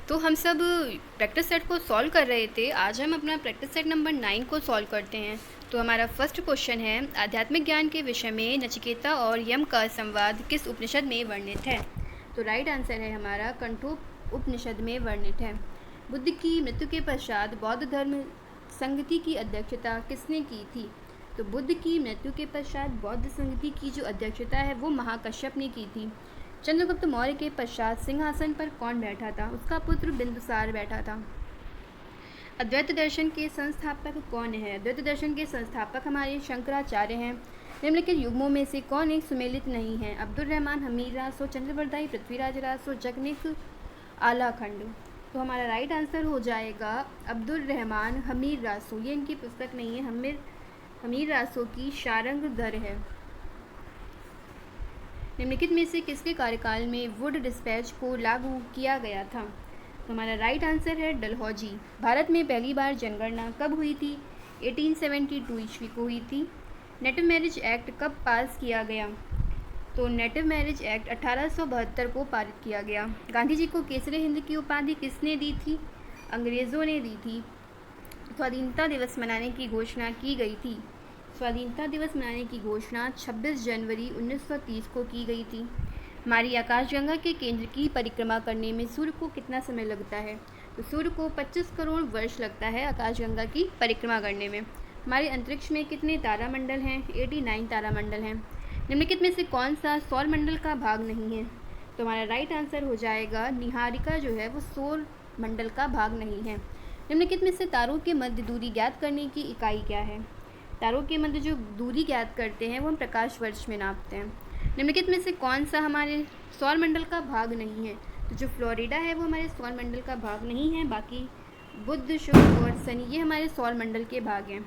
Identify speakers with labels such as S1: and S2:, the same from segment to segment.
S1: तो हम सब प्रैक्टिस सेट को सॉल्व कर रहे थे। आज हम अपना प्रैक्टिस सेट नंबर 9 को सॉल्व करते हैं। तो हमारा फर्स्ट क्वेश्चन है, आध्यात्मिक ज्ञान के विषय में नचिकेता और यम का संवाद किस उपनिषद में वर्णित है। तो राइट आंसर है हमारा कंठोप उपनिषद में वर्णित है। बुद्ध की मृत्यु के पश्चात बौद्ध धर्म संगति की अध्यक्षता किसने की थी। तो बुद्ध की मृत्यु के पश्चात बौद्ध संगति की जो अध्यक्षता है वो महाकश्यप ने की थी। चंद्रगुप्त मौर्य के पश्चात सिंहासन पर कौन बैठा था। उसका पुत्र बिंदुसार बैठा था। अद्वैत दर्शन के संस्थापक कौन है। अद्वैत दर्शन के संस्थापक हमारे शंकराचार्य हैं। निम्नलिखित युग्मों में से कौन एक सुमेलित नहीं है। अब्दुल रहमान हमीर रासो, चंद्रवरदाई पृथ्वीराज रासो, जगनिक आलाखंड। तो हमारा राइट आंसर हो जाएगा अब्दुल रहमान हमीर रासो। ये इनकी पुस्तक नहीं है, हमीर रासो की शारंग दर है। निम्नलिखित में से किसके कार्यकाल में वुड डिस्पैच को लागू किया गया था। तो हमारा राइट आंसर है डलहौजी। भारत में पहली बार जनगणना कब हुई थी। 1872 ईस्वी को हुई थी। नेटिव मैरिज एक्ट कब पास किया गया। तो नेटिव मैरिज एक्ट 1872 को पारित किया गया। गांधी जी को केसरी हिंद की उपाधि किसने दी थी। अंग्रेज़ों ने दी थी। स्वाधीनता दिवस मनाने की घोषणा की गई थी। स्वाधीनता दिवस मनाने की घोषणा 26 जनवरी 1930 को की गई थी। हमारी आकाशगंगा के केंद्र की परिक्रमा करने में सूर्य को कितना समय लगता है। तो सूर्य को 25 करोड़ वर्ष लगता है आकाशगंगा की परिक्रमा करने में। हमारे अंतरिक्ष में कितने तारामंडल हैं। 89 तारामंडल हैं। निम्नलिखित में से कौन सा सौर मंडल का भाग नहीं है। तो हमारा राइट आंसर हो जाएगा निहारिका जो है वो सौर मंडल का भाग नहीं है। निम्नलिखित में से तारों के मध्य दूरी ज्ञात करने की इकाई क्या है। तारों के मध्य जो दूरी ज्ञात करते हैं वो हम प्रकाश वर्ष में नापते हैं। निम्नलिखित में से कौन सा हमारे सौर मंडल का भाग नहीं है। तो जो फ्लोरिडा है वो हमारे सौर मंडल का भाग नहीं है। बाकी बुध, शुक्र और शनि ये हमारे सौर मंडल के भाग हैं।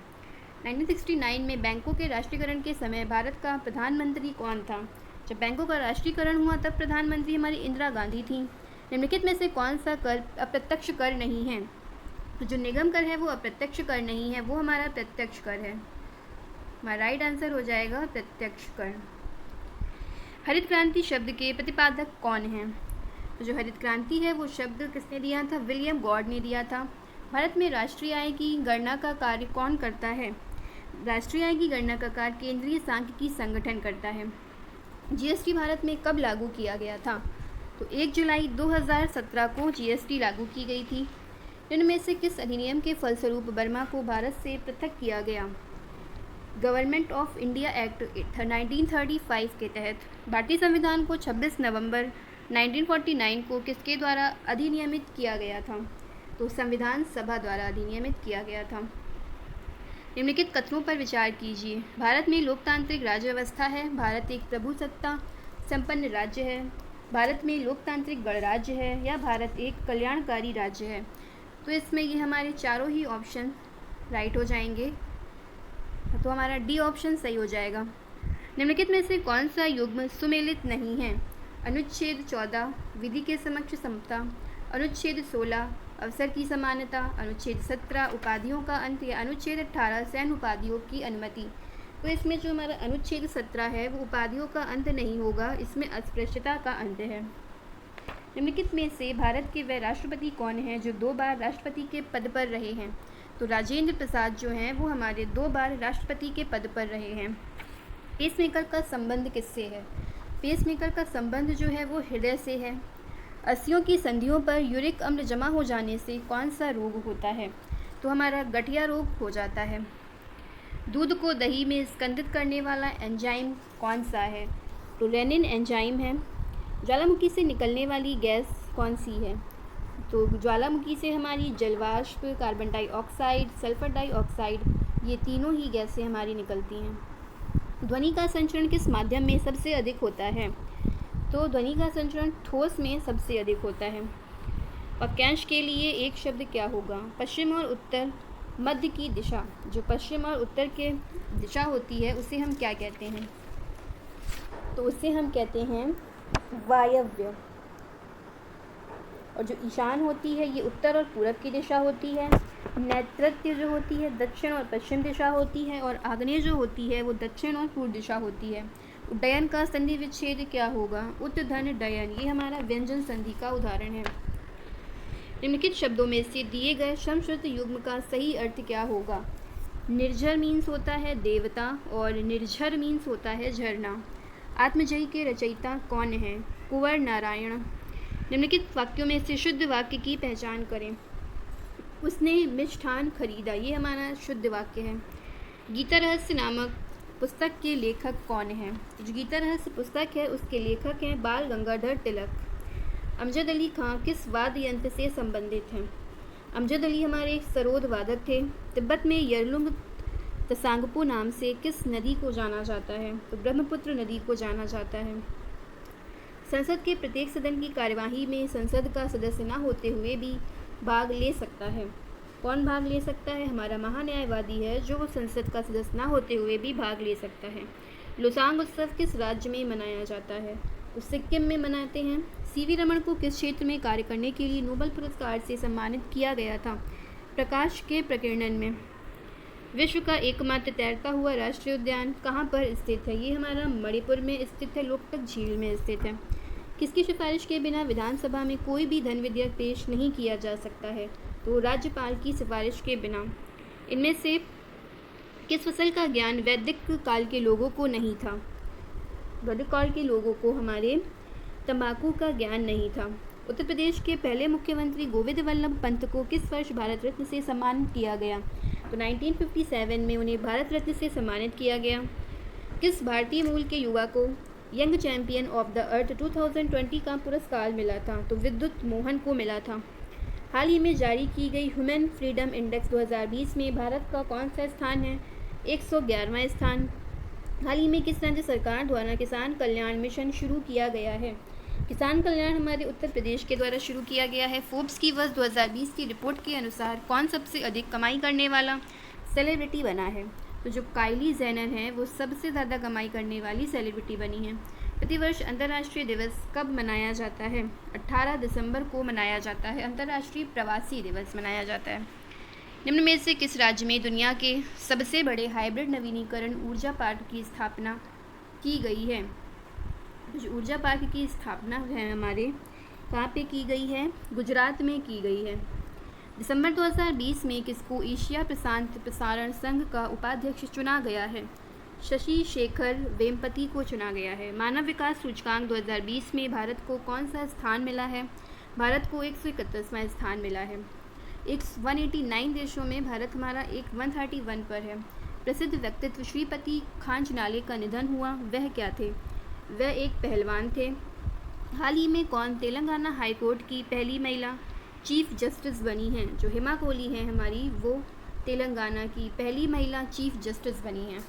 S1: 1969 में बैंकों के राष्ट्रीयकरण के समय भारत का प्रधानमंत्री कौन था। जब बैंकों का राष्ट्रीयकरण हुआ तब प्रधानमंत्री हमारी इंदिरा गांधी थी। निम्नलिखित में से कौन सा कर अप्रत्यक्ष कर नहीं है। तो जो निगम कर है वो अप्रत्यक्ष कर नहीं है, वो हमारा प्रत्यक्ष कर है। हमारा राइट आंसर हो जाएगा प्रत्यक्ष कर। हरित क्रांति शब्द के प्रतिपादक कौन हैं। तो जो हरित क्रांति है वो शब्द किसने दिया था। विलियम गॉड ने दिया था। भारत में राष्ट्रीय आय की गणना का कार्य कौन करता है। राष्ट्रीय आय की गणना का कार्य केंद्रीय सांख्यिकी संगठन करता है। जीएसटी भारत में कब लागू किया गया था। तो 1 जुलाई 2017 को जीएसटी लागू की गई थी। इनमें से किस अधिनियम के फलस्वरूप बर्मा को भारत से पृथक किया गया। गवर्नमेंट ऑफ इंडिया एक्ट 1935 के तहत भारतीय संविधान को 26 नवंबर 1949 को किसके द्वारा अधिनियमित किया गया था। तो संविधान सभा द्वारा अधिनियमित किया गया था। निम्नलिखित कथनों पर विचार कीजिए। भारत में लोकतांत्रिक राज्य व्यवस्था है। भारत एक प्रभुसत्ता संपन्न राज्य है। भारत में लोकतांत्रिक गणराज्य है। या भारत एक कल्याणकारी राज्य है। तो इसमें ये हमारे चारों ही ऑप्शन राइट हो जाएंगे। तो हमारा डी ऑप्शन सही हो जाएगा। निम्नलिखित में से कौन सा युग्म सुमेलित नहीं है। अनुच्छेद 14 विधि के समक्ष समता, अनुच्छेद 16 अवसर की समानता, अनुच्छेद 17 उपाधियों का अंत या अनुच्छेद 18 सैन्य उपाधियों की अनुमति। तो इसमें जो हमारा अनुच्छेद 17 है वो उपाधियों का अंत नहीं होगा, इसमें अस्पृश्यता का अंत है। निम्नलिखित में से भारत के वह राष्ट्रपति कौन हैं जो 2 बार राष्ट्रपति के पद पर रहे हैं। तो राजेंद्र प्रसाद जो हैं वो हमारे 2 बार राष्ट्रपति के पद पर रहे हैं। पेसमेकर का संबंध किससे है। पेसमेकर का संबंध जो है वो हृदय से है। अस्थियों की संधियों पर यूरिक अम्ल जमा हो जाने से कौन सा रोग होता है। तो हमारा गठिया रोग हो जाता है। दूध को दही में स्कंदित करने वाला एंजाइम कौन सा है। तो रेनिन एंजाइम है। ज्वालामुखी से निकलने वाली गैस कौन सी है। तो ज्वालामुखी से हमारी जलवाष्प, कार्बन डाइऑक्साइड, सल्फर डाइऑक्साइड ये तीनों ही गैसें हमारी निकलती हैं। ध्वनि का संचरण किस माध्यम में सबसे अधिक होता है। तो ध्वनि का संचरण ठोस में सबसे अधिक होता है। वाक्यांश के लिए एक शब्द क्या होगा। पश्चिम और उत्तर मध्य की दिशा। जो पश्चिम और उत्तर के दिशा होती है उसे हम क्या कहते हैं। तो उसे हम कहते हैं वायव्य। और जो ईशान होती है ये उत्तर और पूरब की दिशा होती है। नैऋत्य जो होती है दक्षिण और पश्चिम दिशा होती है। और आग्नेय जो होती है वो दक्षिण और पूर्व दिशा होती है। उड्डयन का संधि विच्छेद क्या होगा। उत्तधन डयन। ये हमारा व्यंजन संधि का उदाहरण है। निम्नलिखित शब्दों में से दिए गए समश्रुत युग्म का सही अर्थ क्या होगा? निर्झर मीन्स होता है देवता और निर्झर मीन्स होता है झरना। आत्मजयी के रचयिता कौन है? कुंवर नारायण। निम्नलिखित वाक्यों में से शुद्ध वाक्य की पहचान करें। उसने मिष्ठान खरीदा, ये हमारा शुद्ध वाक्य है। गीता रहस्य नामक पुस्तक के लेखक कौन है? जो गीता रहस्य पुस्तक है उसके लेखक हैं बाल गंगाधर तिलक। अमजद अली खां किस वाद्य यंत्र से संबंधित हैं? अमजद अली हमारे एक सरोद वादक थे। तिब्बत में यरलुंग तसांगपो नाम से किस नदी को जाना जाता है? तो ब्रह्मपुत्र नदी को जाना जाता है। संसद के प्रत्येक सदन की कार्यवाही में संसद का सदस्य न होते हुए भी भाग ले सकता है। कौन भाग ले सकता है? हमारा महान्यायवादी है जो संसद का सदस्य न होते हुए भी भाग ले सकता है। लोसांग उत्सव किस राज्य में मनाया जाता है? तो सिक्किम में मनाते हैं। सीवी रमन को किस क्षेत्र में कार्य करने के लिए नोबेल पुरस्कार से सम्मानित किया गया था? प्रकाश के प्रकीर्णन में। विश्व का एकमात्र तैरता हुआ राष्ट्रीय उद्यान कहाँ पर स्थित है? ये हमारा मणिपुर में स्थित है, लोकटक झील में स्थित है। किसकी सिफारिश के बिना विधानसभा में कोई भी धन विधेयक पेश नहीं किया जा सकता है? तो राज्यपाल की सिफारिश के बिना। इनमें से किस फसल का ज्ञान वैदिक काल के लोगों को नहीं था? वैदिक काल के लोगों को हमारे तंबाकू का ज्ञान नहीं था। उत्तर प्रदेश के पहले मुख्यमंत्री गोविंद वल्लभ पंत को किस वर्ष भारत रत्न से सम्मानित किया गया? तो 1957 में उन्हें भारत रत्न से सम्मानित किया गया। किस भारतीय मूल के युवा को young champion of the earth 2020 का पुरस्कार मिला था? तो विद्युत मोहन को मिला था। हाल ही में जारी की गई ह्यूमन फ्रीडम इंडेक्स 2020 में भारत का कौन सा स्थान है? 111वां स्थान। हाल ही में किस राज्य सरकार द्वारा किसान कल्याण मिशन शुरू किया गया है? किसान कल्याण हमारे उत्तर प्रदेश के द्वारा शुरू किया गया है। फोर्ब्स की वर्ष 2020 की रिपोर्ट के अनुसार कौन सबसे अधिक कमाई करने वाला सेलिब्रिटी बना है? तो जो काइली जेनर है वो सबसे ज़्यादा कमाई करने वाली सेलिब्रिटी बनी है। प्रतिवर्ष अंतर्राष्ट्रीय दिवस कब मनाया जाता है? 18 दिसंबर को मनाया जाता है। अंतर्राष्ट्रीय प्रवासी दिवस मनाया जाता है। निम्न में से किस राज्य में दुनिया के सबसे बड़े हाइब्रिड नवीनीकरण ऊर्जा पार्क की स्थापना की गई है? जो ऊर्जा पार्क की स्थापना है हमारे कहाँ पे की गई है? गुजरात में की गई है। दिसंबर 2020 में किसको एशिया प्रशांत प्रसारण संघ का उपाध्यक्ष चुना गया है? शशि शेखर वेम्पति को चुना गया है। मानव विकास सूचकांक 2020 में भारत को कौन सा स्थान मिला है? भारत को 131वां स्थान मिला है। 189 देशों में भारत हमारा 131 पर है। प्रसिद्ध व्यक्तित्व श्रीपति खांचनाले का निधन हुआ, वह क्या थे? वह एक पहलवान थे। हाल ही में कौन तेलंगाना हाई कोर्ट की पहली महिला चीफ जस्टिस बनी हैं? जो हेमा कोहली हैं हमारी, वो तेलंगाना की पहली महिला चीफ जस्टिस बनी हैं।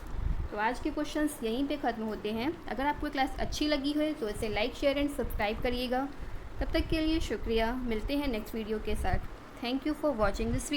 S1: तो आज के क्वेश्चंस यहीं पे ख़त्म होते हैं। अगर आपको क्लास अच्छी लगी हो तो इसे लाइक शेयर एंड सब्सक्राइब करिएगा। तब तक के लिए शुक्रिया। मिलते हैं नेक्स्ट वीडियो के साथ। Thank you for watching this video.